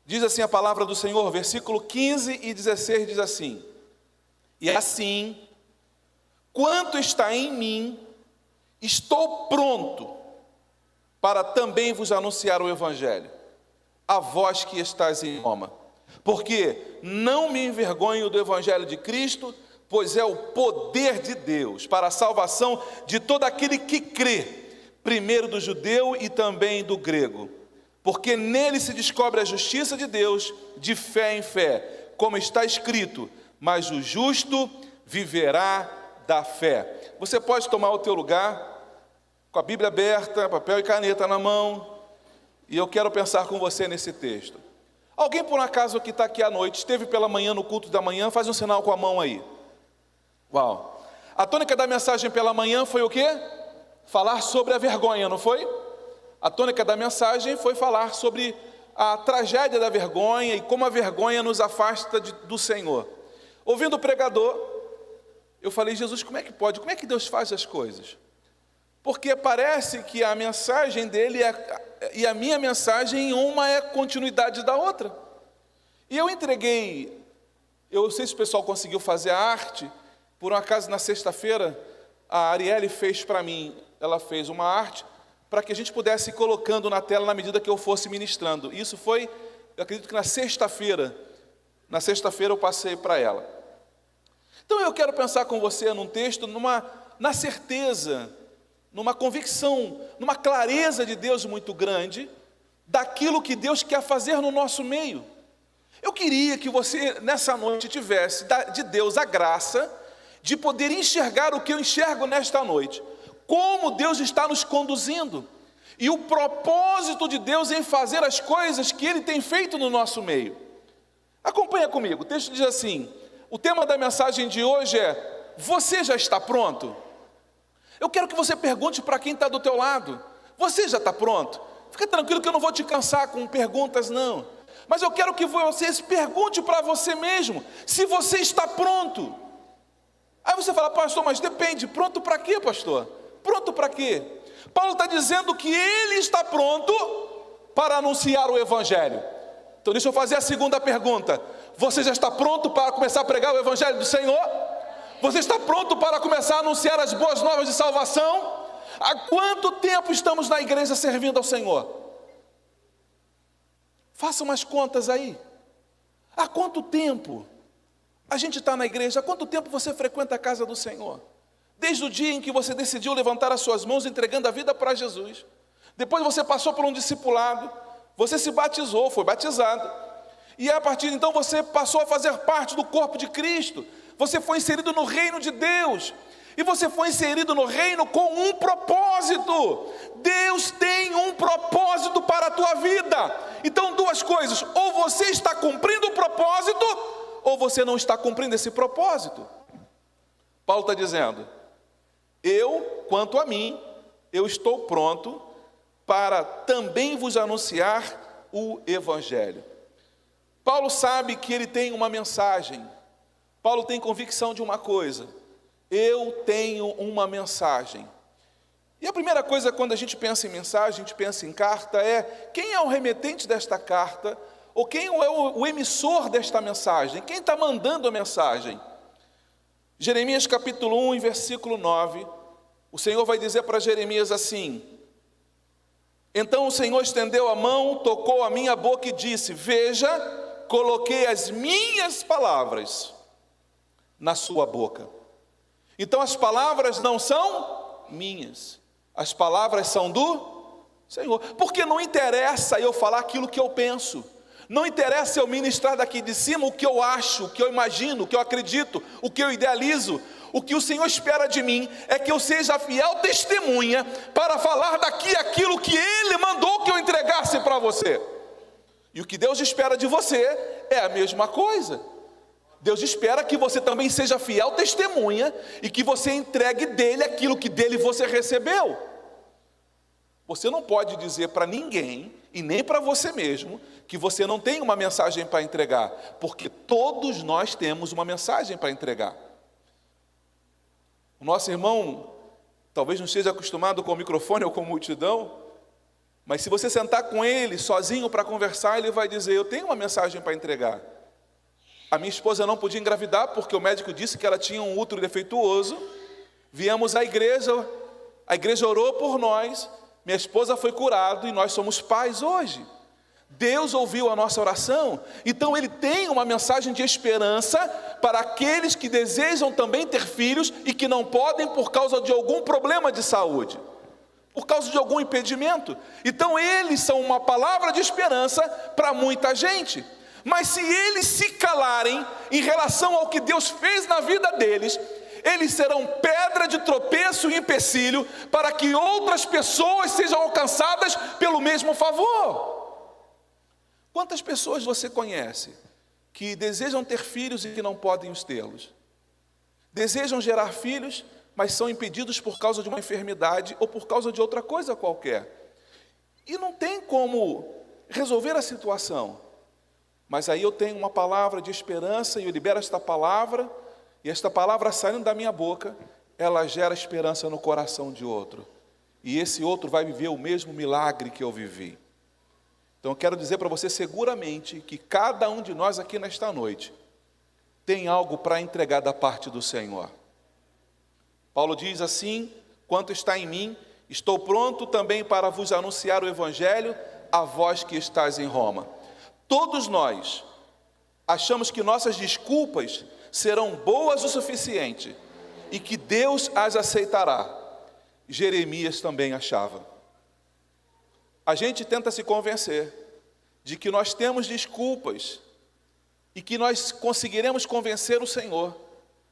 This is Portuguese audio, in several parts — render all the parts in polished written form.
Diz assim a palavra do Senhor, versículo 15 e 16 diz assim: e assim, quanto está em mim, estou pronto para também vos anunciar o Evangelho, a vós que estáis em Roma. Porque não me envergonho do Evangelho de Cristo, pois é o poder de Deus para a salvação de todo aquele que crê, primeiro do judeu e também do grego. Porque nele se descobre a justiça de Deus, de fé em fé, como está escrito: mas o justo viverá da fé. Você pode tomar o teu lugar, com a Bíblia aberta, papel e caneta na mão, e eu quero pensar com você nesse texto. Alguém por acaso que está aqui à noite, esteve pela manhã no culto da manhã, faz um sinal com a mão aí. Uau! A tônica da mensagem pela manhã foi o quê? Falar sobre a vergonha, não foi? A tônica da mensagem foi falar sobre a tragédia da vergonha e como a vergonha nos afasta do Senhor. Ouvindo o pregador, eu falei: Jesus, como é que pode? Como é que Deus faz as coisas? Porque parece que a mensagem dele e a minha mensagem, uma é continuidade da outra. E eu entreguei, eu não sei se o pessoal conseguiu fazer a arte, por um acaso na sexta-feira, a Arielle fez para mim, ela fez uma arte para que a gente pudesse ir colocando na tela na medida que eu fosse ministrando. Isso foi, eu acredito que na sexta-feira eu passei para ela. Então eu quero pensar com você num texto, na certeza, numa convicção, numa clareza de Deus muito grande, daquilo que Deus quer fazer no nosso meio. Eu queria que você, nessa noite, tivesse de Deus a graça de poder enxergar o que eu enxergo nesta noite, como Deus está nos conduzindo, e o propósito de Deus em fazer as coisas que Ele tem feito no nosso meio. Acompanha comigo, o texto diz assim, o tema da mensagem de hoje é: você já está pronto? Eu quero que você pergunte para quem está do teu lado: você já está pronto? Fica tranquilo que eu não vou te cansar com perguntas não, mas eu quero que você se pergunte para você mesmo, se você está pronto. Aí você fala: pastor, mas depende, pronto para quê, pastor? Pronto para quê? Paulo está dizendo que ele está pronto para anunciar o Evangelho. Então deixa eu fazer a segunda pergunta: você já está pronto para começar a pregar o Evangelho do Senhor? Você está pronto para começar a anunciar as boas novas de salvação? Há quanto tempo estamos na igreja servindo ao Senhor? Faça umas contas aí. Há quanto tempo a gente está na igreja? Há quanto tempo você frequenta a casa do Senhor? Desde o dia em que você decidiu levantar as suas mãos entregando a vida para Jesus. Depois você passou por um discipulado, você se batizou, foi batizado. E a partir de então você passou a fazer parte do corpo de Cristo. Você foi inserido no reino de Deus. E você foi inserido no reino com um propósito. Deus tem um propósito para a tua vida. Então duas coisas: ou você está cumprindo o propósito, ou você não está cumprindo esse propósito. Paulo está dizendo: quanto a mim, eu estou pronto para também vos anunciar o Evangelho. Paulo sabe que ele tem uma mensagem. Paulo tem convicção de uma coisa: eu tenho uma mensagem. E a primeira coisa, quando a gente pensa em mensagem, a gente pensa em carta, é: quem é o remetente desta carta? Ou quem é o emissor desta mensagem? Quem está mandando a mensagem? Jeremias capítulo 1, versículo 9, o Senhor vai dizer para Jeremias assim: então o Senhor estendeu a mão, tocou a minha boca e disse: veja, coloquei as minhas palavras na sua boca. Então as palavras não são minhas, as palavras são do Senhor. Porque não interessa eu falar aquilo que eu penso, não interessa eu ministrar daqui de cima o que eu acho, o que eu imagino, o que eu acredito, o que eu idealizo. O que o Senhor espera de mim é que eu seja fiel testemunha para falar daqui aquilo que Ele mandou que eu entregasse para você. E o que Deus espera de você é a mesma coisa. Deus espera que você também seja fiel testemunha e que você entregue dele aquilo que dele você recebeu. Você não pode dizer para ninguém, e nem para você mesmo, que você não tem uma mensagem para entregar, porque todos nós temos uma mensagem para entregar. O nosso irmão talvez não esteja acostumado com o microfone ou com multidão, Mas se você sentar com ele sozinho para conversar, ele vai dizer: eu tenho uma mensagem para entregar. A minha esposa não podia engravidar porque o médico disse que ela tinha um útero defeituoso. Viemos à igreja, a igreja orou por nós, minha esposa foi curada e nós somos pais hoje. Deus ouviu a nossa oração, então Ele tem uma mensagem de esperança para aqueles que desejam também ter filhos e que não podem por causa de algum problema de saúde, por causa de algum impedimento. Então eles são uma palavra de esperança para muita gente. Mas se eles se calarem em relação ao que Deus fez na vida deles, eles serão pedra de tropeço e empecilho para que outras pessoas sejam alcançadas pelo mesmo favor. Quantas pessoas você conhece que desejam ter filhos e que não podem os tê-los? Desejam gerar filhos, mas são impedidos por causa de uma enfermidade ou por causa de outra coisa qualquer. E não tem como resolver a situação. Mas aí eu tenho uma palavra de esperança e eu libero esta palavra, e esta palavra saindo da minha boca, ela gera esperança no coração de outro. E esse outro vai viver o mesmo milagre que eu vivi. Então eu quero dizer para você seguramente que cada um de nós aqui nesta noite tem algo para entregar da parte do Senhor. Paulo diz assim: quanto está em mim, estou pronto também para vos anunciar o Evangelho a vós que estáis em Roma. Todos nós achamos que nossas desculpas serão boas o suficiente e que Deus as aceitará. Jeremias também achava. A gente tenta se convencer de que nós temos desculpas e que nós conseguiremos convencer o Senhor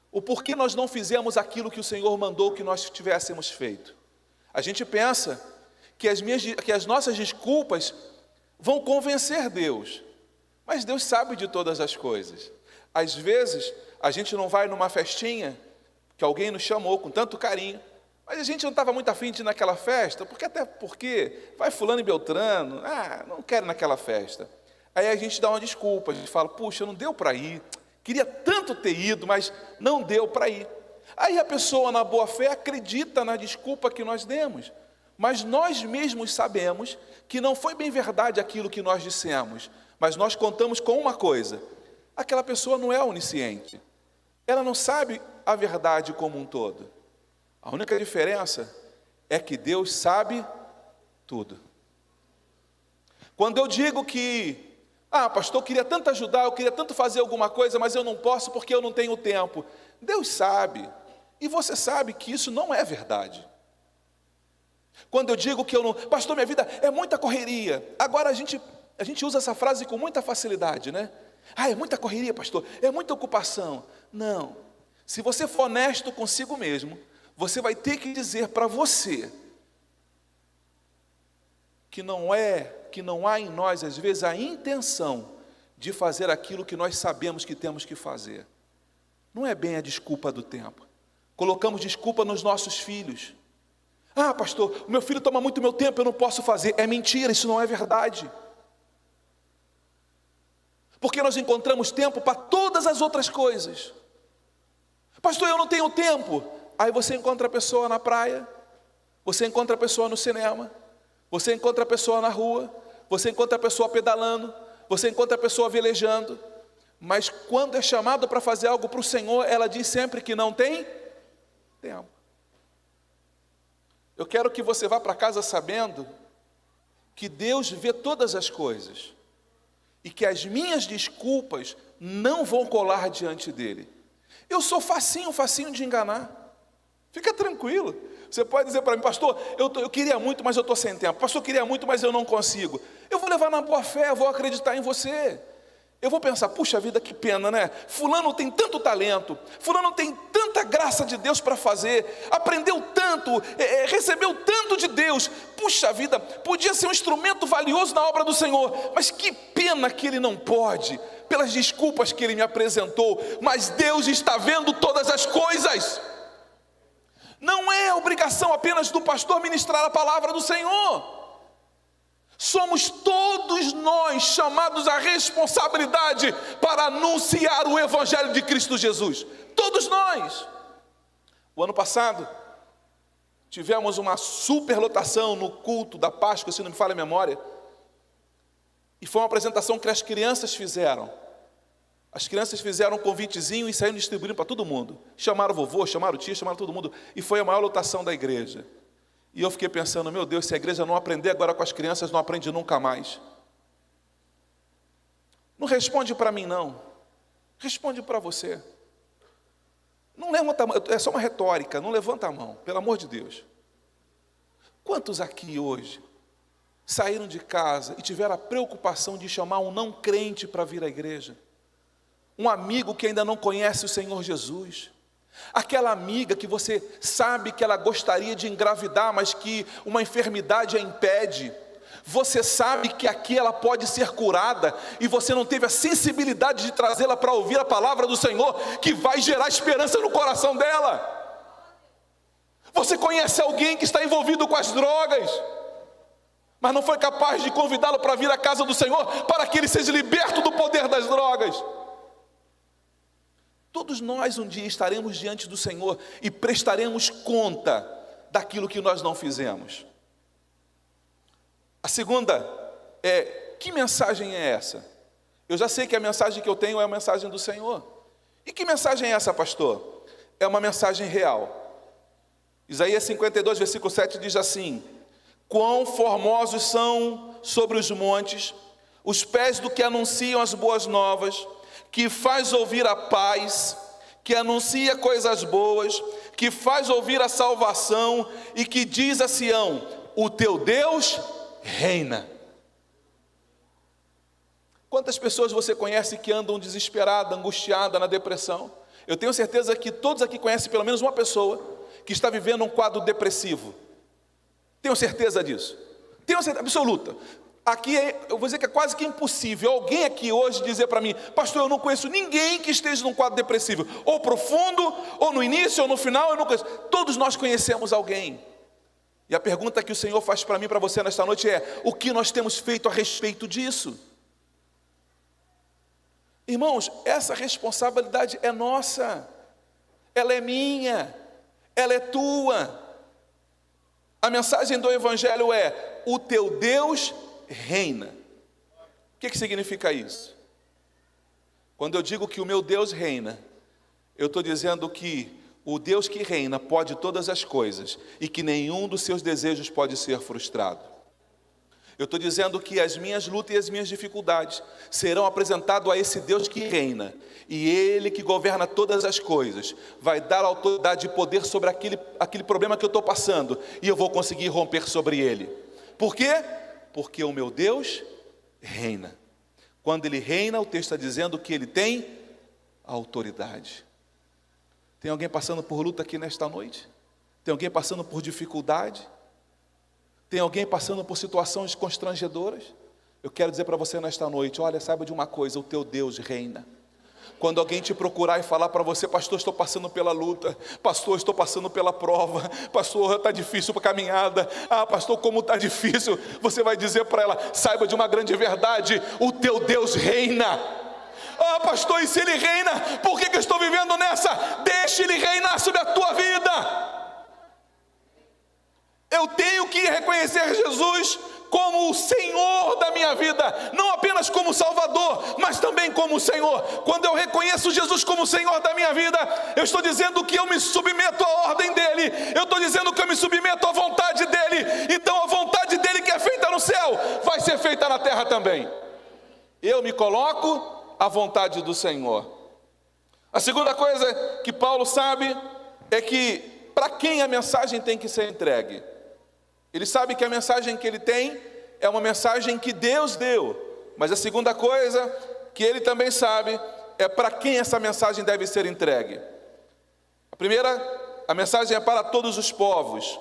o porquê nós não fizemos aquilo que o Senhor mandou que nós tivéssemos feito. A gente pensa que as nossas desculpas vão convencer Deus, mas Deus sabe de todas as coisas. Às vezes a gente não vai numa festinha que alguém nos chamou com tanto carinho, mas a gente não estava muito afim de ir naquela festa, porque vai fulano e beltrano, não quero ir naquela festa. Aí a gente dá uma desculpa, a gente fala: puxa, não deu para ir, queria tanto ter ido, mas não deu para ir. Aí a pessoa na boa fé acredita na desculpa que nós demos, mas nós mesmos sabemos que não foi bem verdade aquilo que nós dissemos, mas nós contamos com uma coisa: aquela pessoa não é onisciente, ela não sabe a verdade como um todo. A única diferença é que Deus sabe tudo. Quando eu digo que, pastor, eu queria tanto ajudar, eu queria tanto fazer alguma coisa, mas eu não posso porque eu não tenho tempo. Deus sabe, e você sabe que isso não é verdade. Quando eu digo que eu não, pastor, minha vida é muita correria. Agora a gente usa essa frase com muita facilidade, né? É muita correria, pastor, é muita ocupação. Não, se você for honesto consigo mesmo, você vai ter que dizer para você que não há em nós, às vezes, a intenção de fazer aquilo que nós sabemos que temos que fazer. Não é bem a desculpa do tempo. Colocamos desculpa nos nossos filhos. Pastor, o meu filho toma muito meu tempo, eu não posso fazer. É mentira, isso não é verdade. Porque nós encontramos tempo para todas as outras coisas. Pastor, eu não tenho tempo. Aí você encontra a pessoa na praia, você encontra a pessoa no cinema, você encontra a pessoa na rua, você encontra a pessoa pedalando, você encontra a pessoa velejando, mas quando é chamado para fazer algo para o Senhor, ela diz sempre que não tem tempo. Eu quero que você vá para casa sabendo que Deus vê todas as coisas e que as minhas desculpas não vão colar diante dele. Eu sou facinho de enganar. Fica tranquilo. Você pode dizer para mim: pastor, eu queria muito, mas eu estou sem tempo. Pastor, eu queria muito, mas eu não consigo. Eu vou levar na boa fé, eu vou acreditar em você. Eu vou pensar: puxa vida, que pena, né? Fulano tem tanto talento, fulano tem tanta graça de Deus para fazer, aprendeu tanto, recebeu tanto de Deus. Puxa vida, podia ser um instrumento valioso na obra do Senhor, mas que pena que ele não pode, pelas desculpas que ele me apresentou. Mas Deus está vendo todas as coisas. Não é obrigação apenas do pastor ministrar a palavra do Senhor. Somos todos nós chamados à responsabilidade para anunciar o Evangelho de Cristo Jesus. Todos nós. O ano passado, tivemos uma superlotação no culto da Páscoa, se não me falha a memória, e foi uma apresentação que as crianças fizeram. As crianças fizeram um convitezinho e saíram distribuindo para todo mundo. Chamaram o vovô, chamaram o tio, chamaram todo mundo, e foi a maior lotação da igreja. E eu fiquei pensando, meu Deus, se a igreja não aprender agora com as crianças, não aprende nunca mais. Não responde para mim, não. Responde para você. Não levanta a mão, é só uma retórica, não levanta a mão, pelo amor de Deus. Quantos aqui hoje saíram de casa e tiveram a preocupação de chamar um não crente para vir à igreja? Um amigo que ainda não conhece o Senhor Jesus? Aquela amiga que você sabe que ela gostaria de engravidar, mas que uma enfermidade a impede. Você sabe que aqui ela pode ser curada e você não teve a sensibilidade de trazê-la para ouvir a palavra do Senhor, que vai gerar esperança no coração dela. Você conhece alguém que está envolvido com as drogas, mas não foi capaz de convidá-lo para vir à casa do Senhor, para que ele seja liberto do poder das drogas. Todos nós um dia estaremos diante do Senhor e prestaremos conta daquilo que nós não fizemos. A segunda é, que mensagem é essa? Eu já sei que a mensagem que eu tenho é a mensagem do Senhor. E que mensagem é essa, pastor? É uma mensagem real. Isaías 52, versículo 7 diz assim: quão formosos são sobre os montes os pés do que anunciam as boas novas, que faz ouvir a paz, que anuncia coisas boas, que faz ouvir a salvação e que diz a Sião: o teu Deus reina. Quantas pessoas você conhece que andam desesperadas, angustiadas, na depressão? Eu tenho certeza que todos aqui conhecem pelo menos uma pessoa que está vivendo um quadro depressivo. Tenho certeza disso. Tenho certeza absoluta. Aqui, eu vou dizer que é quase que impossível alguém aqui hoje dizer para mim: pastor, eu não conheço ninguém que esteja num quadro depressivo, ou profundo, ou no início, ou no final, eu não conheço. Todos nós conhecemos alguém. E a pergunta que o Senhor faz para mim e para você nesta noite é: o que nós temos feito a respeito disso? Irmãos, essa responsabilidade é nossa, ela é minha, ela é tua. A mensagem do Evangelho é: o teu Deus reina. O que significa isso? Quando eu digo que o meu Deus reina, eu estou dizendo que o Deus que reina pode todas as coisas e que nenhum dos seus desejos pode ser frustrado. Eu estou dizendo que as minhas lutas e as minhas dificuldades serão apresentadas a esse Deus que reina, e Ele que governa todas as coisas vai dar autoridade e poder sobre aquele problema que eu estou passando, e eu vou conseguir romper sobre ele. Por quê? Porque o meu Deus reina. Quando Ele reina, o texto está dizendo que Ele tem autoridade. Tem alguém passando por luta aqui nesta noite? Tem alguém passando por dificuldade? Tem alguém passando por situações constrangedoras? Eu quero dizer para você nesta noite: olha, saiba de uma coisa, o teu Deus reina. Quando alguém te procurar e falar para você: pastor, estou passando pela luta, pastor, estou passando pela prova, pastor, está difícil para a caminhada, pastor, como está difícil, você vai dizer para ela: saiba de uma grande verdade, o teu Deus reina. Pastor, e se Ele reina, por que eu estou vivendo nessa? Deixe Ele reinar sobre a tua vida. Eu tenho que reconhecer Jesus como o Senhor da minha vida, não apenas como Salvador, mas também como Senhor. Quando eu reconheço Jesus como Senhor da minha vida, eu estou dizendo que eu me submeto à ordem dEle, eu estou dizendo que eu me submeto à vontade dEle. Então a vontade dEle que é feita no céu, vai ser feita na terra também. Eu me coloco à vontade do Senhor. A segunda coisa que Paulo sabe é que para quem a mensagem tem que ser entregue. Ele sabe que a mensagem que ele tem é uma mensagem que Deus deu. Mas a segunda coisa que ele também sabe é para quem essa mensagem deve ser entregue. A primeira, a mensagem é para todos os povos.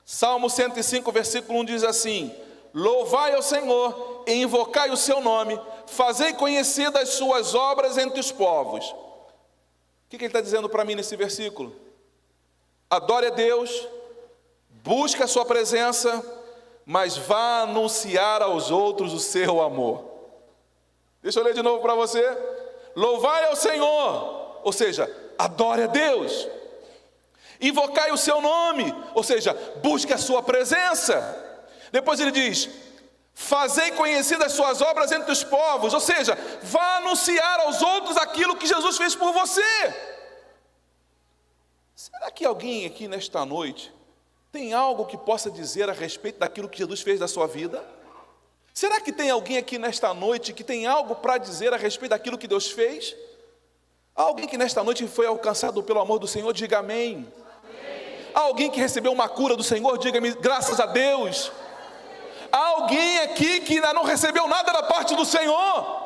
Salmo 105, versículo 1 diz assim: louvai ao Senhor e invocai o seu nome, fazei conhecidas as suas obras entre os povos. O que ele está dizendo para mim nesse versículo? Adore a Deus, busque a sua presença, mas vá anunciar aos outros o seu amor. Deixa eu ler de novo para você. Louvai ao Senhor, ou seja, adore a Deus, invocai o seu nome, ou seja, busque a sua presença. Depois ele diz: fazei conhecidas as suas obras entre os povos, ou seja, vá anunciar aos outros aquilo que Jesus fez por você. Será que alguém aqui nesta noite tem algo que possa dizer a respeito daquilo que Jesus fez da sua vida? Será que tem alguém aqui nesta noite que tem algo para dizer a respeito daquilo que Deus fez? Alguém que nesta noite foi alcançado pelo amor do Senhor, diga amém. Alguém que recebeu uma cura do Senhor, diga-me graças a Deus. Há alguém aqui que ainda não recebeu nada da parte do Senhor?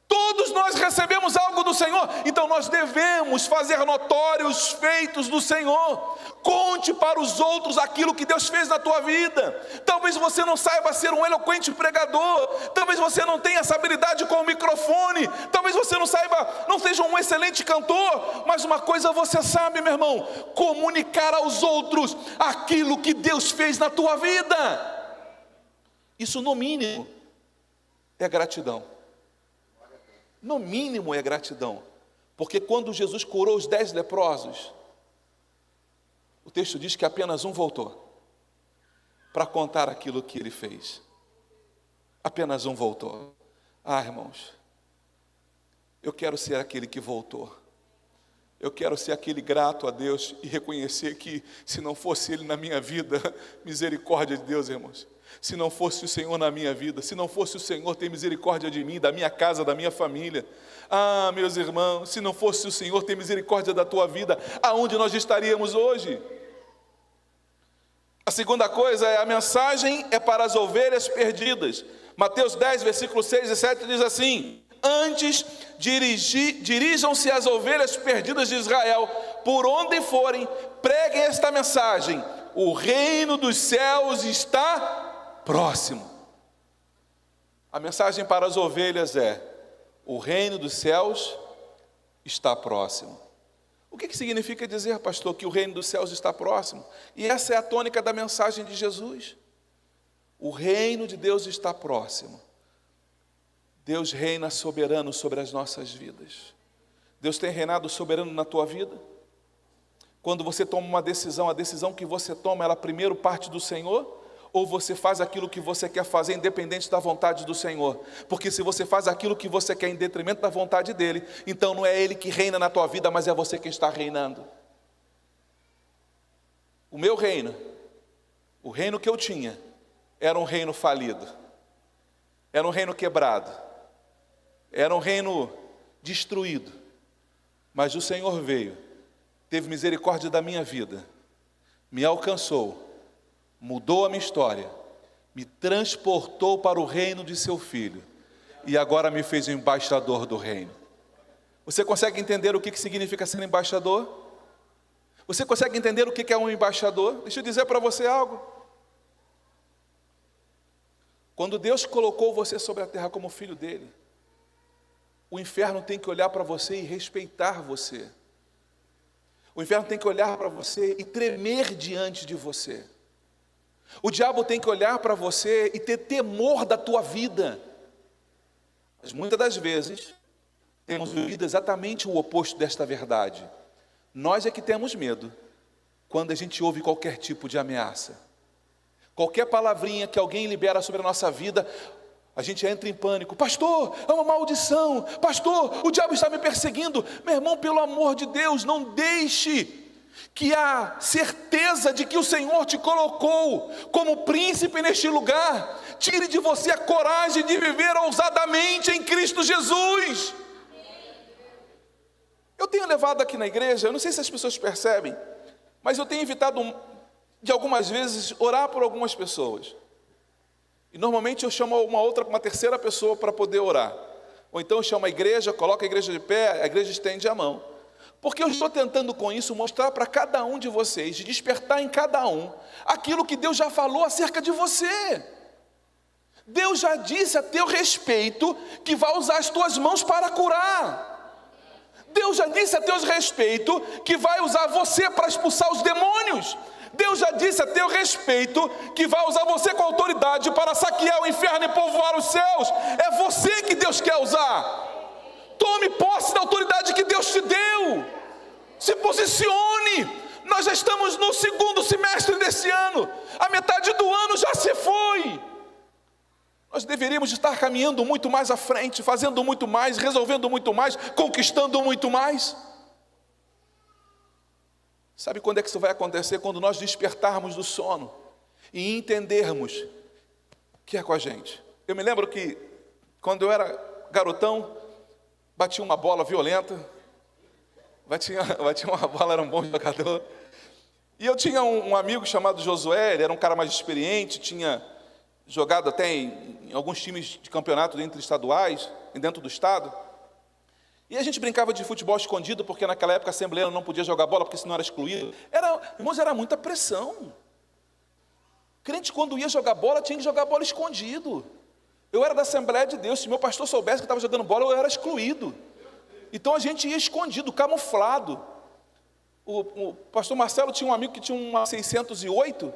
Todos nós recebemos algo do Senhor, então nós devemos fazer notórios os feitos do Senhor. Conte para os outros aquilo que Deus fez na tua vida. Talvez você não saiba ser um eloquente pregador, talvez você não tenha essa habilidade com o microfone, talvez você não seja um excelente cantor, mas uma coisa você sabe, meu irmão: comunicar aos outros aquilo que Deus fez na tua vida. Isso, no mínimo, é gratidão. No mínimo é gratidão. Porque quando Jesus curou os 10 leprosos, o texto diz que apenas um voltou para contar aquilo que ele fez. Apenas um voltou. Ah, irmãos, eu quero ser aquele que voltou. Eu quero ser aquele grato a Deus e reconhecer que, se não fosse Ele na minha vida, misericórdia de Deus, irmãos. Se não fosse o Senhor na minha vida, se não fosse o Senhor ter misericórdia de mim, da minha casa, da minha família. Ah, meus irmãos, se não fosse o Senhor ter misericórdia da tua vida, aonde nós estaríamos hoje? A segunda coisa é: a mensagem é para as ovelhas perdidas. Mateus 10, versículos 6 e 7 diz assim: antes dirijam-se às ovelhas perdidas de Israel, por onde forem, preguem esta mensagem: o reino dos céus está próximo. A mensagem para as ovelhas é: o reino dos céus está próximo. O que significa dizer, pastor, que o reino dos céus está próximo? E essa é a tônica da mensagem de Jesus. O reino de Deus está próximo. Deus reina soberano sobre as nossas vidas. Deus tem reinado soberano na tua vida? Quando você toma uma decisão, a decisão que você toma, ela primeiro parte do Senhor? Ou você faz aquilo que você quer fazer independente da vontade do Senhor? Porque se você faz aquilo que você quer em detrimento da vontade dEle, então não é Ele que reina na tua vida, mas é você que está reinando. O meu reino, o reino que eu tinha, era um reino falido, era um reino quebrado, era um reino destruído. Mas o Senhor veio, teve misericórdia da minha vida, me alcançou, mudou a minha história, me transportou para o reino de seu Filho, e agora me fez um embaixador do reino. Você consegue entender o que significa ser embaixador? Você consegue entender o que é um embaixador? Deixa eu dizer para você algo. Quando Deus colocou você sobre a terra como filho dele, o inferno tem que olhar para você e respeitar você. O inferno tem que olhar para você e tremer diante de você. O diabo tem que olhar para você e ter temor da tua vida. Mas muitas das vezes temos vivido exatamente o oposto desta verdade. Nós é que temos medo quando a gente ouve qualquer tipo de ameaça. Qualquer palavrinha que alguém libera sobre a nossa vida, a gente entra em pânico. Pastor, é uma maldição. Pastor, o diabo está me perseguindo. Meu irmão, pelo amor de Deus, não deixe que a certeza de que o Senhor te colocou como príncipe neste lugar tire de você a coragem de viver ousadamente em Cristo Jesus. Eu tenho levado aqui na igreja, eu não sei se as pessoas percebem, mas eu tenho evitado de algumas vezes orar por algumas pessoas. E normalmente eu chamo uma terceira pessoa para poder orar. Ou então eu chamo a igreja, coloco a igreja de pé, a igreja estende a mão. Porque eu estou tentando com isso mostrar para cada um de vocês, despertar em cada um aquilo que Deus já falou acerca de você. Deus já disse a teu respeito que vai usar as tuas mãos para curar. Deus já disse a teu respeito que vai usar você para expulsar os demônios. Deus já disse a teu respeito que vai usar você com autoridade para saquear o inferno e povoar os céus. É você que Deus quer usar. Tome posse da autoridade que Deus te deu. Se posicione. Nós já estamos no segundo semestre desse ano, a metade do ano já se foi. Nós deveríamos estar caminhando muito mais à frente, fazendo muito mais, resolvendo muito mais, conquistando muito mais. Sabe quando é que isso vai acontecer? Quando nós despertarmos do sono e entendermos que é com a gente. Eu me lembro que quando eu era garotão, batia uma bola violenta, batia uma bola, era um bom jogador. E eu tinha um amigo chamado Josué, ele era um cara mais experiente, tinha jogado até em alguns times de campeonato entre estaduais, dentro do estado. E a gente brincava de futebol escondido, porque naquela época a Assembleia não podia jogar bola, porque senão era excluído. Irmãos, era muita pressão. Crente, quando ia jogar bola, tinha que jogar bola escondido. Eu era da Assembleia de Deus, se meu pastor soubesse que eu estava jogando bola, eu era excluído. Então a gente ia escondido, camuflado. O pastor Marcelo tinha um amigo que tinha uma 608,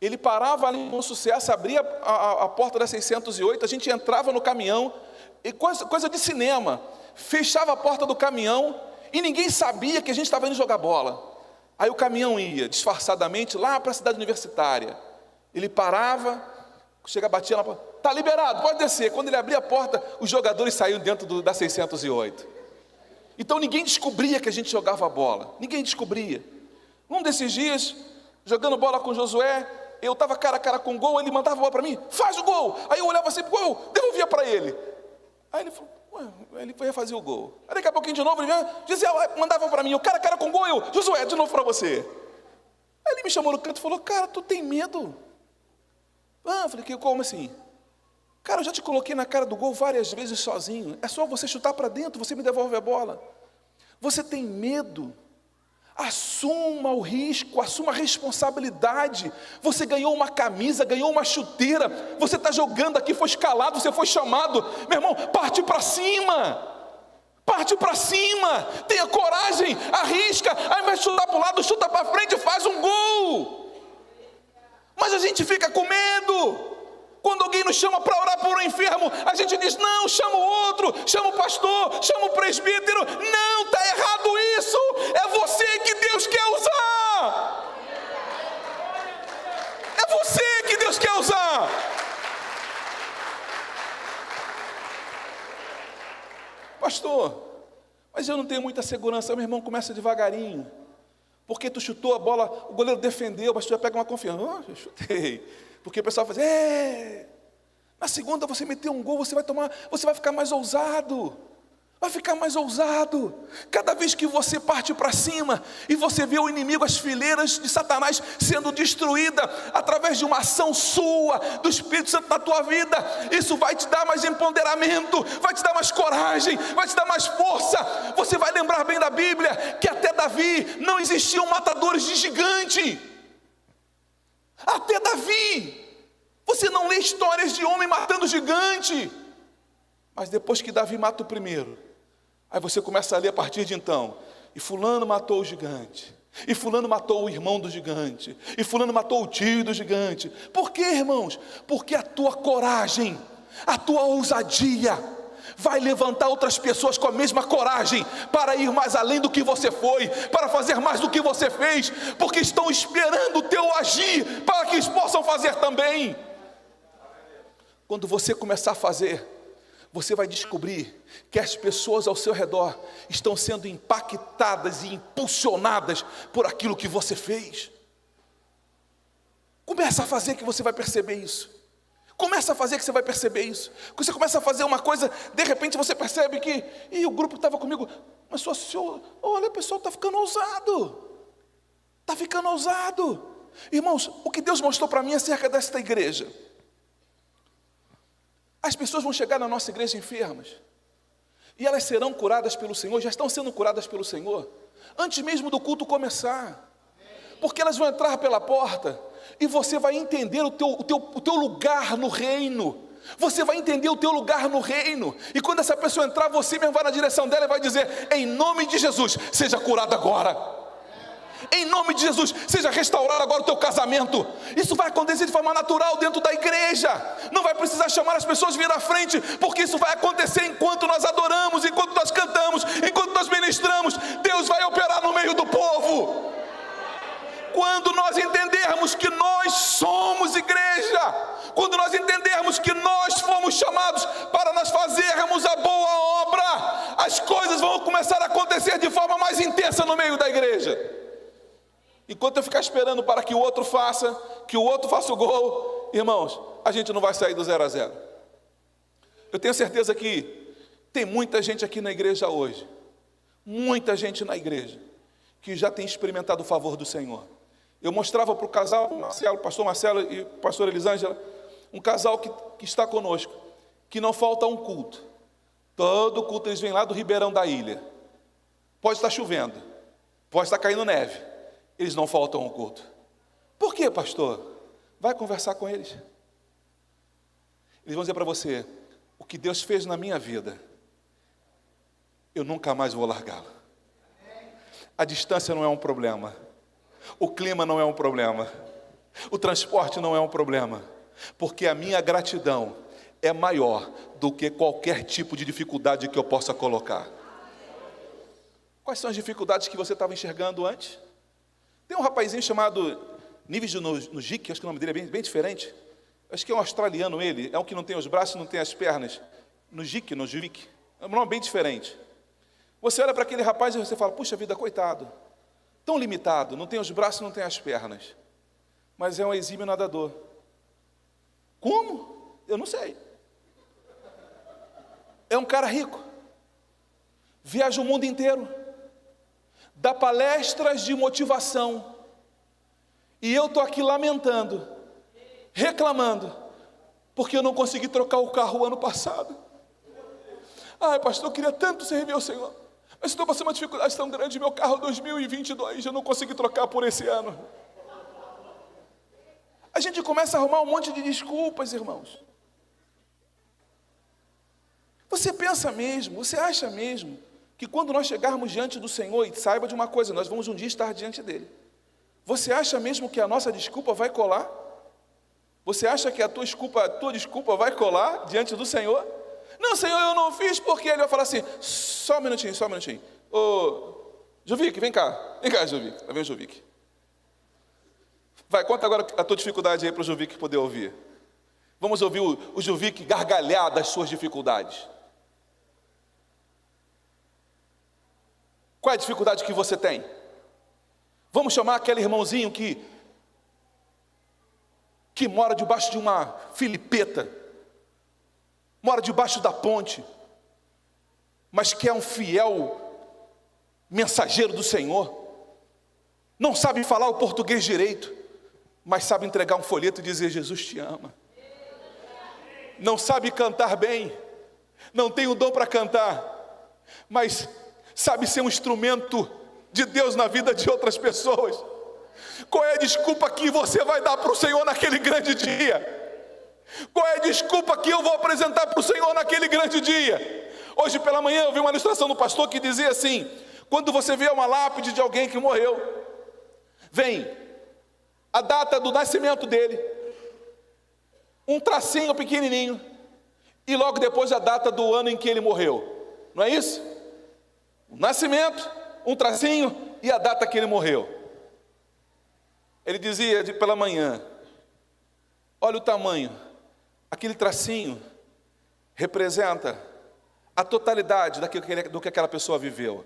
ele parava ali no Sucesso, abria a porta da 608, a gente entrava no caminhão, e coisa de cinema, fechava a porta do caminhão, e ninguém sabia que a gente estava indo jogar bola. Aí o caminhão ia, disfarçadamente, lá para a cidade universitária. Ele parava, batia na porta, está liberado, pode descer. Quando ele abria a porta, os jogadores saíam dentro da 608. Então ninguém descobria que a gente jogava bola, ninguém descobria. Um desses dias, jogando bola com Josué, eu estava cara a cara com o gol, ele mandava a bola para mim, faz o gol. Aí eu olhava assim, gol, devolvia para ele. Aí ele falou, ele ia fazer o gol. Aí daqui a pouquinho de novo, ele dizia, mandava para mim, eu cara a cara com o gol, eu, Josué, de novo para você. Aí ele me chamou no canto e falou, cara, tu tem medo? Eu falei, como assim? Cara, eu já te coloquei na cara do gol várias vezes sozinho. É só você chutar para dentro, você me devolve a bola. Você tem medo? Assuma o risco, assuma a responsabilidade. Você ganhou uma camisa, ganhou uma chuteira. Você está jogando aqui, foi escalado, você foi chamado. Meu irmão, parte para cima. Parte para cima. Tenha coragem, arrisca. Ao invés de chutar para o lado, chuta para frente e faz um gol. Mas a gente fica com medo. Quando alguém nos chama para orar por um enfermo, a gente diz, não, chama o outro, chama o pastor, chama o presbítero. Não, está errado isso. É você que Deus quer usar. É você que Deus quer usar. Pastor, mas eu não tenho muita segurança. Meu irmão, começa devagarinho. Porque tu chutou a bola, o goleiro defendeu, o pastor já pega uma confiança. Eu chutei. Porque o pessoal faz, na segunda você meteu um gol, você vai ficar mais ousado. Vai ficar mais ousado. Cada vez que você parte para cima e você vê o inimigo, as fileiras de Satanás sendo destruída através de uma ação sua, do Espírito Santo na tua vida, isso vai te dar mais empoderamento, vai te dar mais coragem, vai te dar mais força. Você vai lembrar bem da Bíblia que até Davi não existiam matadores de gigante. Até Davi, você não lê histórias de homem matando gigante, mas depois que Davi mata o primeiro, aí você começa a ler a partir de então, e fulano matou o gigante, e fulano matou o irmão do gigante, e fulano matou o tio do gigante. Por quê, irmãos? Porque a tua coragem, a tua ousadia vai levantar outras pessoas com a mesma coragem para ir mais além do que você foi, para fazer mais do que você fez, porque estão esperando o teu agir para que eles possam fazer também. Quando você começar a fazer, você vai descobrir que as pessoas ao seu redor estão sendo impactadas e impulsionadas por aquilo que você fez. Começa a fazer que você vai perceber isso. Começa a fazer que você vai perceber isso. Quando você começa a fazer uma coisa, de repente você percebe que o grupo estava comigo, mas só senhor, olha, o pessoal está ficando ousado. Está ficando ousado. Irmãos, o que Deus mostrou para mim acerca desta igreja. As pessoas vão chegar na nossa igreja enfermas, e elas serão curadas pelo Senhor, já estão sendo curadas pelo Senhor, antes mesmo do culto começar. Porque elas vão entrar pela porta, e você vai entender o teu lugar no reino. Você vai entender o teu lugar no reino. E quando essa pessoa entrar, você mesmo vai na direção dela e vai dizer, em nome de Jesus, seja curado agora. Em nome de Jesus, seja restaurado agora o teu casamento. Isso vai acontecer de forma natural dentro da igreja. Não vai precisar chamar as pessoas vir à frente, porque isso vai acontecer enquanto nós adoramos, enquanto nós cantamos, enquanto nós ministramos. Deus vai operar no meio do povo. no meio da igreja. Enquanto eu ficar esperando para que o outro faça o gol, irmãos, a gente não vai sair do 0-0. Eu tenho certeza que tem muita gente aqui na igreja hoje, muita gente na igreja, que já tem experimentado o favor do Senhor. Eu mostrava para o casal, pastor Marcelo e pastor Elisângela, um casal que está conosco, que não falta um culto. Todo culto eles vêm lá do Ribeirão da Ilha. Pode estar chovendo, pode estar caindo neve, eles não faltam um culto. Por quê, pastor? Vai conversar com eles. Eles vão dizer para você, o que Deus fez na minha vida, eu nunca mais vou largá-lo. A distância não é um problema, o clima não é um problema, o transporte não é um problema, porque a minha gratidão é maior do que qualquer tipo de dificuldade que eu possa colocar. Quais são as dificuldades que você estava enxergando antes? Tem um rapazinho chamado Nives Nujik, acho que o nome dele é bem diferente. Acho que é um australiano ele, é um que não tem os braços, não tem as pernas. Nujik, é um nome bem diferente. Você olha para aquele rapaz e você fala, puxa vida, coitado, tão limitado, não tem os braços, não tem as pernas, mas é um exímio nadador. Como? Eu não sei. É um cara rico, viaja o mundo inteiro, dá palestras de motivação, e eu estou aqui lamentando, reclamando, porque eu não consegui trocar o carro o ano passado. Ai, pastor, eu queria tanto servir ao Senhor, mas estou passando uma dificuldade tão grande, meu carro 2022, eu não consegui trocar por esse ano. A gente começa a arrumar um monte de desculpas, irmãos. Você pensa mesmo, você acha mesmo, que quando nós chegarmos diante do Senhor, e saiba de uma coisa, nós vamos um dia estar diante dEle, você acha mesmo que a nossa desculpa vai colar? Você acha que a tua desculpa vai colar diante do Senhor? Não, Senhor, eu não fiz porque Ele vai falar assim, só um minutinho. Ô, Jovic, vem cá, Jovic, lá vem o Jovic. Vai, conta agora a tua dificuldade aí para o Jovic poder ouvir. Vamos ouvir o Jovic gargalhar das suas dificuldades. Qual é a dificuldade que você tem? Vamos chamar aquele irmãozinho que mora debaixo de uma filipeta, mora debaixo da ponte, mas que é um fiel mensageiro do Senhor, não sabe falar o português direito, mas sabe entregar um folheto e dizer, Jesus te ama. Não sabe cantar bem, não tem o dom para cantar, mas sabe ser um instrumento de Deus na vida de outras pessoas. Qual é a desculpa que você vai dar para o Senhor naquele grande dia? Qual é a desculpa que eu vou apresentar para o Senhor naquele grande dia? Hoje pela manhã eu vi uma ilustração do pastor que dizia assim, quando você vê uma lápide de alguém que morreu, vem a data do nascimento dele, um tracinho pequenininho, e logo depois a data do ano em que ele morreu. Não é isso? O nascimento, um tracinho e a data que ele morreu. Ele dizia pela manhã, olha o tamanho, aquele tracinho representa a totalidade do que aquela pessoa viveu,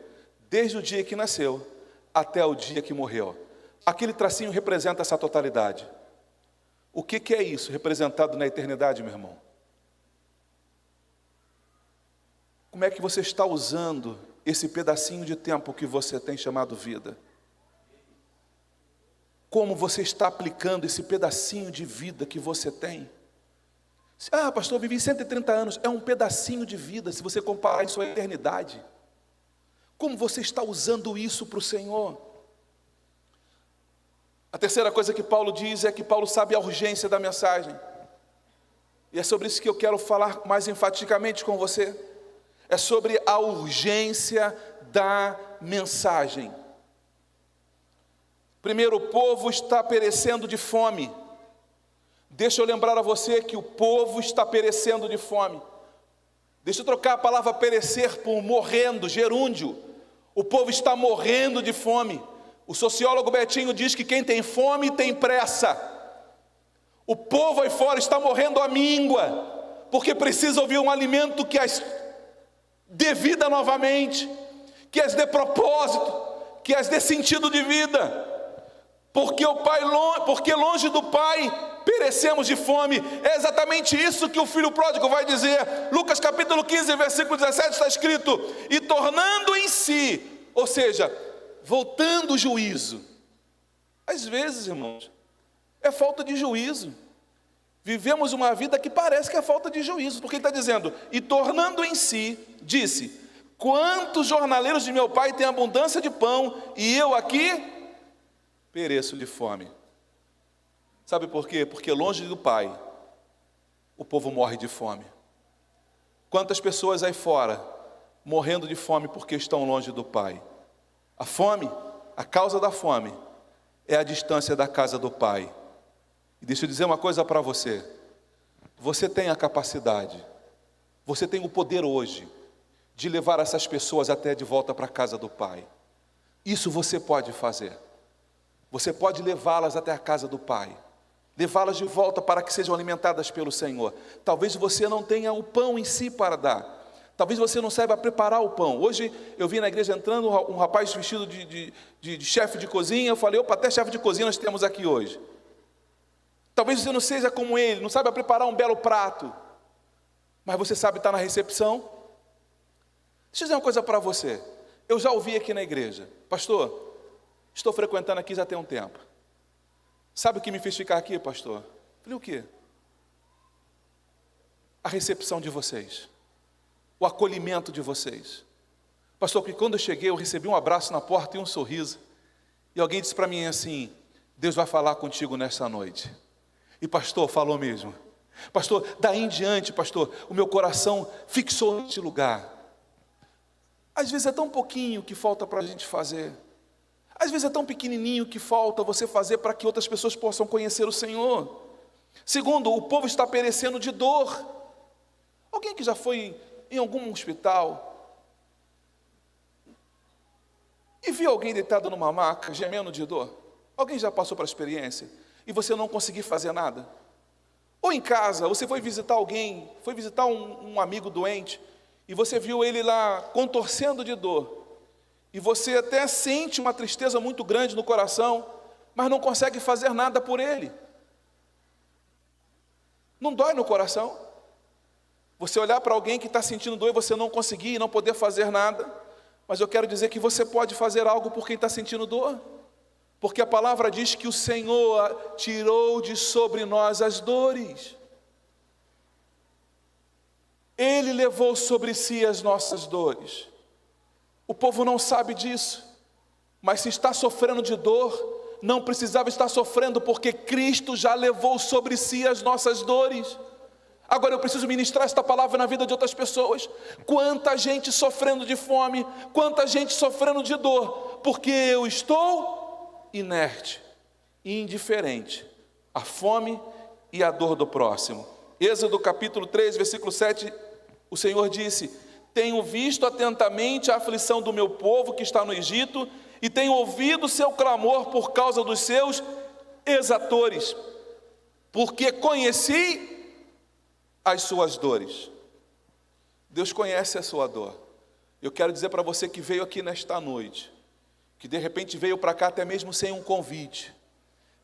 desde o dia que nasceu até o dia que morreu. Aquele tracinho representa essa totalidade. O que é isso representado na eternidade, meu irmão? Como é que você está usando esse pedacinho de tempo que você tem chamado vida? Como você está aplicando esse pedacinho de vida que você tem? Ah, pastor, eu vivi 130 anos. É um pedacinho de vida, se você comparar isso à eternidade. Como você está usando isso para o Senhor? A terceira coisa que Paulo diz é que Paulo sabe a urgência da mensagem. E é sobre isso que eu quero falar mais enfaticamente com você. É sobre a urgência da mensagem. Primeiro, o povo está perecendo de fome. Deixa eu lembrar a você que o povo está perecendo de fome. Deixa eu trocar a palavra perecer por morrendo, gerúndio. O povo está morrendo de fome. O sociólogo Betinho diz que quem tem fome tem pressa. O povo aí fora está morrendo à míngua, porque precisa ouvir um alimento que as dê vida novamente, que as dê propósito, que as dê sentido de vida. Porque longe do Pai perecemos de fome. É exatamente isso que o filho pródigo vai dizer. Lucas capítulo 15, versículo 17 está escrito: e tornando em si, ou seja, voltando o juízo. Às vezes, irmãos, é falta de juízo. Vivemos uma vida que parece que é falta de juízo, porque ele está dizendo, e tornando em si, disse: quantos jornaleiros de meu pai têm abundância de pão, e eu aqui pereço de fome. Sabe por quê? Porque longe do Pai, o povo morre de fome. Quantas pessoas aí fora, morrendo de fome porque estão longe do Pai? A fome, a causa da fome, é a distância da casa do Pai. E deixa eu dizer uma coisa para você. Você tem a capacidade, você tem o poder hoje, de levar essas pessoas até de volta para a casa do Pai. Isso você pode fazer. Você pode levá-las até a casa do Pai, levá-las de volta para que sejam alimentadas pelo Senhor. Talvez você não tenha o pão em si para dar, talvez você não saiba preparar o pão. Hoje eu vi na igreja entrando um rapaz vestido de chefe de cozinha. Eu falei, opa, até chefe de cozinha nós temos aqui hoje. Talvez você não seja como ele, não saiba preparar um belo prato, mas você sabe estar na recepção. Deixa eu dizer uma coisa para você. Eu já ouvi aqui na igreja: pastor, estou frequentando aqui já tem um tempo. Sabe o que me fez ficar aqui, pastor? Falei, o quê? A recepção de vocês, o acolhimento de vocês. Pastor, porque quando eu cheguei, eu recebi um abraço na porta e um sorriso. E alguém disse para mim assim: Deus vai falar contigo nessa noite. E pastor, falou mesmo. Pastor, daí em diante, pastor, o meu coração fixou neste lugar. Às vezes é tão pouquinho que falta para a gente fazer. Às vezes é tão pequenininho que falta você fazer para que outras pessoas possam conhecer o Senhor. Segundo, o povo está perecendo de dor. Alguém que já foi em algum hospital e viu alguém deitado numa maca, gemendo de dor? Alguém já passou por a experiência e você não conseguiu fazer nada? Ou em casa, você foi visitar alguém, foi visitar um amigo doente, e você viu ele lá contorcendo de dor, e você até sente uma tristeza muito grande no coração, mas não consegue fazer nada por ele. Não dói no coração? Você olhar para alguém que está sentindo dor e você não conseguir e não poder fazer nada, mas eu quero dizer que você pode fazer algo por quem está sentindo dor, porque a palavra diz que o Senhor tirou de sobre nós as dores. Ele levou sobre si as nossas dores. O povo não sabe disso, mas se está sofrendo de dor, não precisava estar sofrendo, porque Cristo já levou sobre si as nossas dores. Agora eu preciso ministrar esta palavra na vida de outras pessoas. Quanta gente sofrendo de fome, quanta gente sofrendo de dor, porque eu estou inerte, indiferente à fome e à dor do próximo. Êxodo capítulo 3, versículo 7, o Senhor disse: tenho visto atentamente a aflição do meu povo que está no Egito, e tenho ouvido o seu clamor por causa dos seus exatores, porque conheci as suas dores. Deus conhece a sua dor. Eu quero dizer para você que veio aqui nesta noite, que de repente veio para cá até mesmo sem um convite,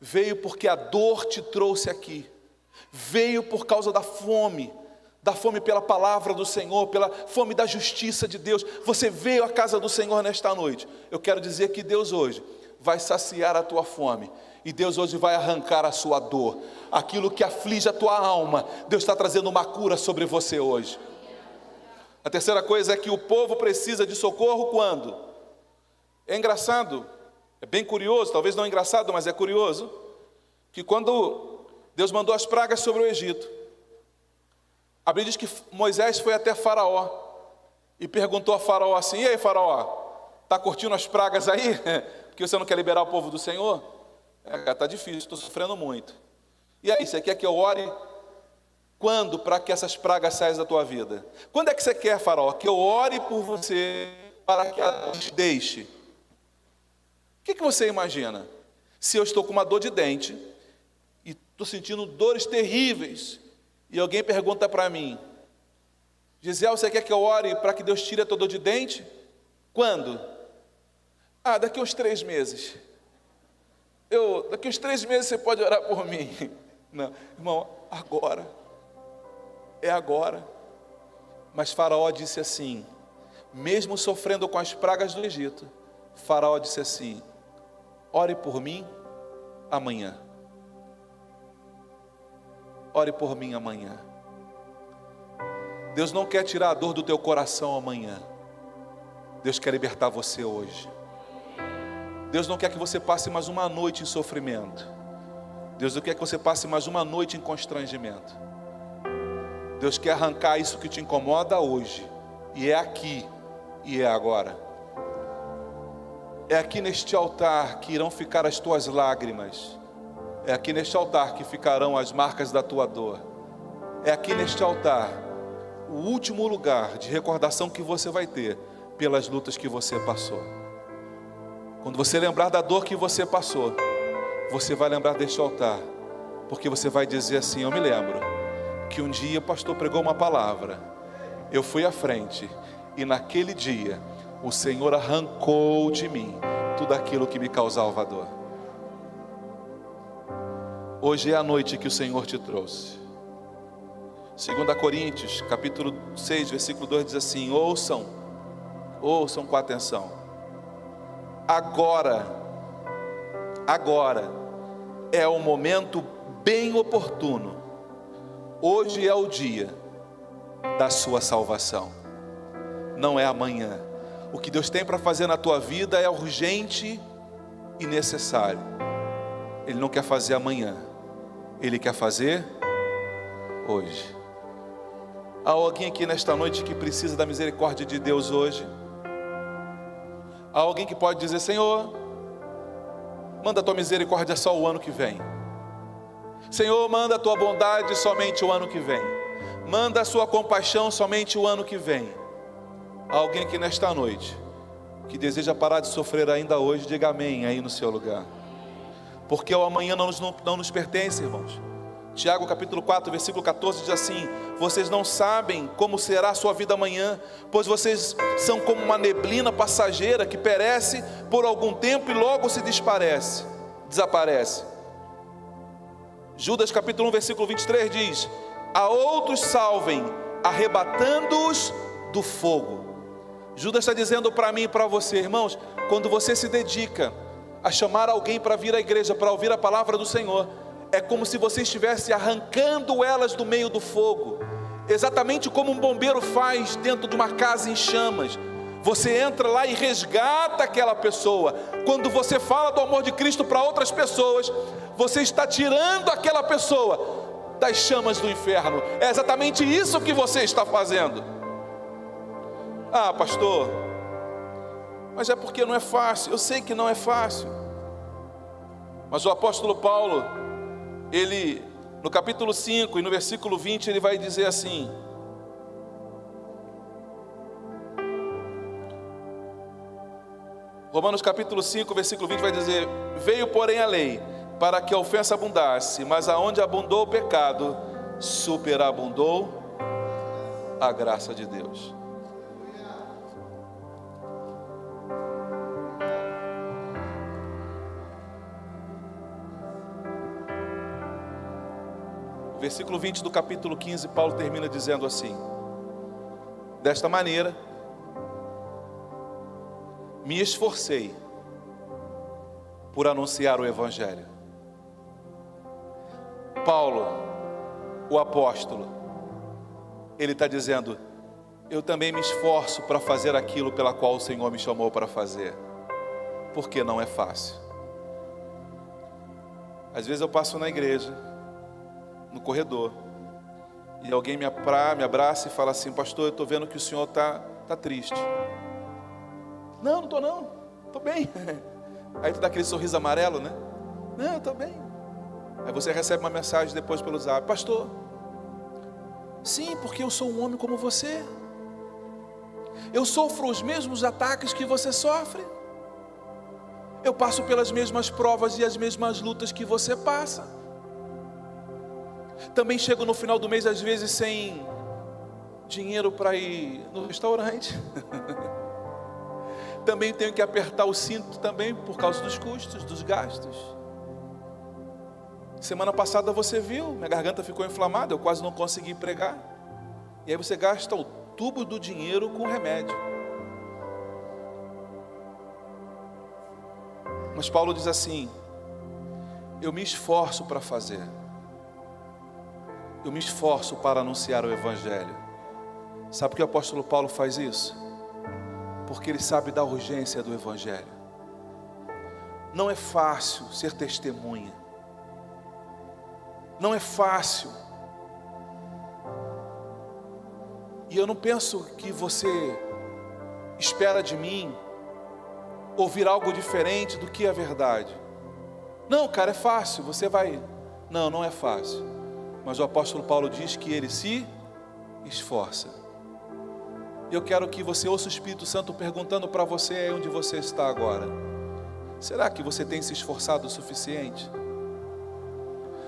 veio porque a dor te trouxe aqui, veio por causa da fome pela palavra do Senhor, pela fome da justiça de Deus. Você veio à casa do Senhor nesta noite. Eu quero dizer que Deus hoje vai saciar a tua fome, e Deus hoje vai arrancar a sua dor, aquilo que aflige a tua alma. Deus está trazendo uma cura sobre você hoje. A terceira coisa é que o povo precisa de socorro quando? É engraçado, é bem curioso, talvez não engraçado, mas é curioso, que quando Deus mandou as pragas sobre o Egito, a Bíblia diz que Moisés foi até Faraó e perguntou a Faraó assim: e aí, Faraó, está curtindo as pragas aí? Porque você não quer liberar o povo do Senhor? Está difícil, estou sofrendo muito. E aí, você quer que eu ore quando para que essas pragas saiam da tua vida? Quando é que você quer, Faraó, que eu ore por você para que a dor te deixe? O que você imagina? Se eu estou com uma dor de dente e estou sentindo dores terríveis, e alguém pergunta para mim: Gisele, você quer que eu ore para que Deus tire a tua dor de dente? Quando? Daqui uns 3 meses. Daqui uns 3 meses você pode orar por mim. Não, irmão, agora. É agora. Mas Faraó disse assim, mesmo sofrendo com as pragas do Egito, Faraó disse assim: ore por mim amanhã. Ore por mim amanhã. Deus não quer tirar a dor do teu coração amanhã. Deus quer libertar você hoje. Deus não quer que você passe mais uma noite em sofrimento. Deus não quer que você passe mais uma noite em constrangimento. Deus quer arrancar isso que te incomoda hoje. E é aqui, e é agora. É aqui neste altar que irão ficar as tuas lágrimas. É aqui neste altar que ficarão as marcas da tua dor. É aqui neste altar o último lugar de recordação que você vai ter pelas lutas que você passou. Quando você lembrar da dor que você passou, você vai lembrar deste altar, porque você vai dizer assim: eu me lembro que um dia o pastor pregou uma palavra, eu fui à frente, e naquele dia o Senhor arrancou de mim tudo aquilo que me causava dor. Hoje é a noite que o Senhor te trouxe. 2 Coríntios, capítulo 6, versículo 2 diz assim: ouçam com atenção. Agora é o momento bem oportuno. Hoje é o dia da sua salvação. Não é amanhã. O que Deus tem para fazer na tua vida é urgente e necessário. Ele não quer fazer amanhã. Ele quer fazer hoje. Há alguém aqui nesta noite que precisa da misericórdia de Deus hoje? Há alguém que pode dizer: Senhor, manda a tua misericórdia só o ano que vem. Senhor, manda a tua bondade somente o ano que vem. Manda a sua compaixão somente o ano que vem. Há alguém aqui nesta noite que deseja parar de sofrer ainda hoje? Diga amém aí no seu lugar. Porque o amanhã não nos pertence, irmãos. Tiago capítulo 4, versículo 14 diz assim: vocês não sabem como será a sua vida amanhã, pois vocês são como uma neblina passageira que perece por algum tempo e logo se desaparece. Judas capítulo 1, versículo 23 diz: a outros salvem, arrebatando-os do fogo. Judas está dizendo para mim e para você, irmãos, quando você se dedica a chamar alguém para vir à igreja, para ouvir a palavra do Senhor, é como se você estivesse arrancando elas do meio do fogo, exatamente como um bombeiro faz dentro de uma casa em chamas. Você entra lá e resgata aquela pessoa. Quando você fala do amor de Cristo para outras pessoas, você está tirando aquela pessoa das chamas do inferno. É exatamente isso que você está fazendo. Pastor, mas é porque não é fácil. Eu sei que não é fácil, mas o apóstolo Paulo, ele, no capítulo 5 e no versículo 20, ele vai dizer assim: Romanos capítulo 5, versículo 20 vai dizer: veio porém a lei para que a ofensa abundasse, mas aonde abundou o pecado, superabundou a graça de Deus. Versículo 20 do capítulo 15, Paulo termina dizendo assim: desta maneira me esforcei por anunciar o Evangelho. Paulo, o apóstolo, ele está dizendo: eu também me esforço para fazer aquilo pela qual o Senhor me chamou para fazer, porque não é fácil. Às vezes eu passo na igreja, no corredor, e alguém me abraça e fala assim: pastor, eu estou vendo que o senhor está triste. Não estou não, estou bem. Aí tu dá aquele sorriso amarelo, né? Não, estou bem. Aí você recebe uma mensagem depois pelo zap: pastor, sim, porque eu sou um homem como você, eu sofro os mesmos ataques que você sofre, eu passo pelas mesmas provas e as mesmas lutas que você passa. Também chego no final do mês, às vezes, sem dinheiro para ir no restaurante. também tenho que apertar o cinto também por causa dos custos, dos gastos. Semana passada você viu, minha garganta ficou inflamada, eu quase não consegui pregar. E aí você gasta o tubo do dinheiro com remédio. Mas Paulo diz assim: eu me esforço para fazer. Eu me esforço para anunciar o Evangelho. Sabe por que o apóstolo Paulo faz isso? Porque ele sabe da urgência do Evangelho. Não é fácil ser testemunha. Não é fácil. E eu não penso que você espera de mim ouvir algo diferente do que a verdade. Não, cara, é fácil, você vai... Não, não é fácil. Mas o apóstolo Paulo diz que ele se esforça. Eu quero que você ouça o Espírito Santo perguntando para você aí onde você está agora. Será que você tem se esforçado o suficiente?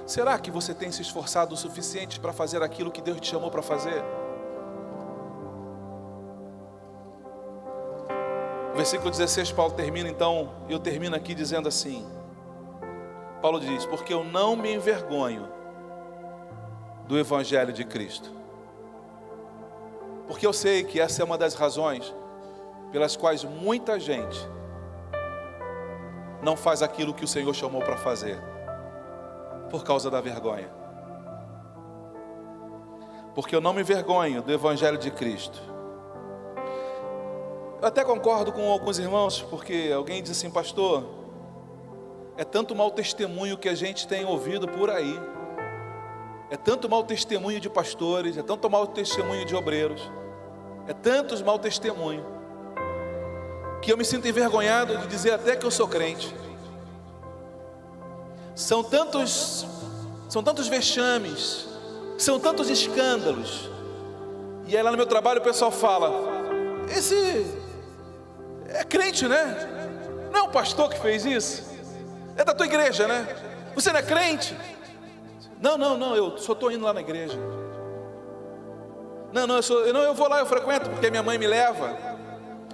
Será que você tem se esforçado o suficiente para fazer aquilo que Deus te chamou para fazer? No versículo 16, Paulo termina então, eu termino aqui dizendo assim. Paulo diz: porque eu não me envergonho do Evangelho de Cristo. Porque eu sei que essa é uma das razões pelas quais muita gente não faz aquilo que o Senhor chamou para fazer, por causa da vergonha. Porque eu não me envergonho do Evangelho de Cristo. Eu até concordo com alguns irmãos, porque alguém diz assim: pastor, é tanto mau testemunho que a gente tem ouvido por aí. É tanto mau testemunho de pastores, é tanto mau testemunho de obreiros, é tantos mau testemunho, que eu me sinto envergonhado de dizer até que eu sou crente. São tantos vexames, são tantos escândalos. E aí lá no meu trabalho o pessoal fala: esse é crente, né? Não é o pastor que fez isso? É da tua igreja, né? Você não é crente? Não, eu só estou indo lá na igreja. Não, eu vou lá, eu frequento porque minha mãe me leva.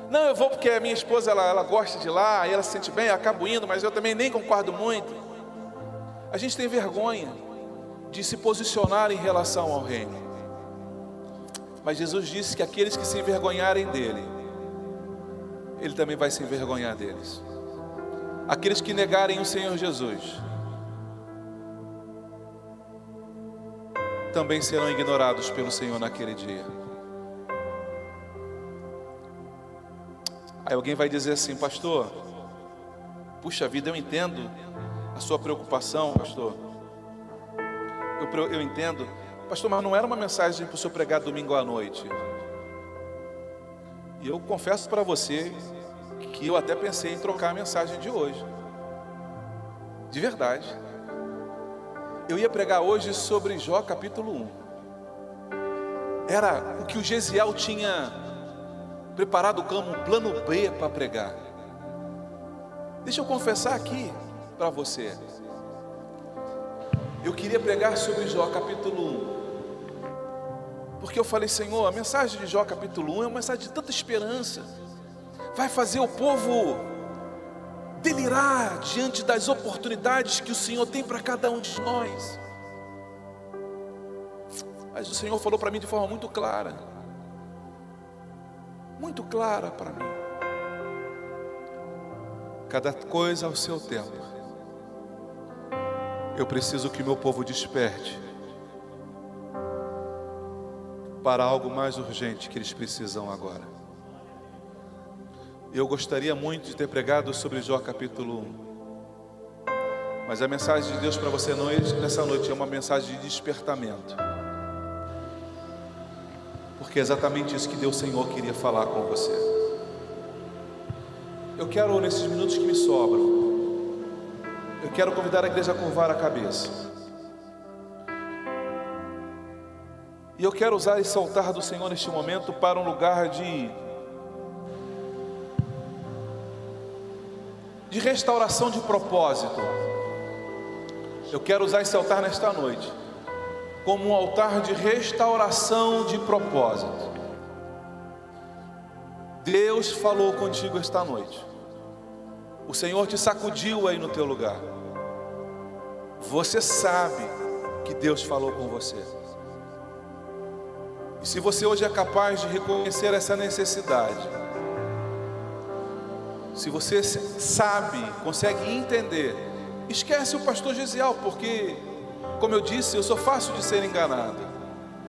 Não, eu vou porque a minha esposa, ela gosta de ir lá, e ela se sente bem, eu acabo indo, mas eu também nem concordo muito. A gente tem vergonha de se posicionar em relação ao reino. Mas Jesus disse que aqueles que se envergonharem dele, ele também vai se envergonhar deles. Aqueles que negarem o Senhor Jesus também serão ignorados pelo Senhor naquele dia. Aí alguém vai dizer assim: pastor, puxa vida, eu entendo a sua preocupação, pastor. Eu entendo, pastor, mas não era uma mensagem para o senhor pregar domingo à noite. E eu confesso para você que eu até pensei em trocar a mensagem de hoje. De verdade. Eu ia pregar hoje sobre Jó capítulo 1. Era o que o Gesiel tinha preparado como um plano B para pregar. Deixa eu confessar aqui para você. Eu queria pregar sobre Jó capítulo 1. Porque eu falei: Senhor, a mensagem de Jó capítulo 1 é uma mensagem de tanta esperança. Vai fazer o povo delirar diante das oportunidades que o Senhor tem para cada um de nós. Mas o Senhor falou para mim de forma muito clara para mim: cada coisa ao seu tempo. Eu preciso que o meu povo desperte para algo mais urgente que eles precisam agora. Eu gostaria muito de ter pregado sobre Jó capítulo 1. Mas a mensagem de Deus para você nessa noite é uma mensagem de despertamento. Porque é exatamente isso que Deus Senhor queria falar com você. Eu quero, nesses minutos que me sobram, eu quero convidar a igreja a curvar a cabeça. E eu quero usar esse altar do Senhor neste momento para um lugar de restauração de propósito. Eu quero usar esse altar nesta noite como um altar de restauração de propósito. Deus falou contigo esta noite. O Senhor te sacudiu aí no teu lugar. Você sabe que Deus falou com você. E se você hoje é capaz de reconhecer essa necessidade, se você sabe, consegue entender, esquece o pastor Gesiel, porque, como eu disse, eu sou fácil de ser enganado.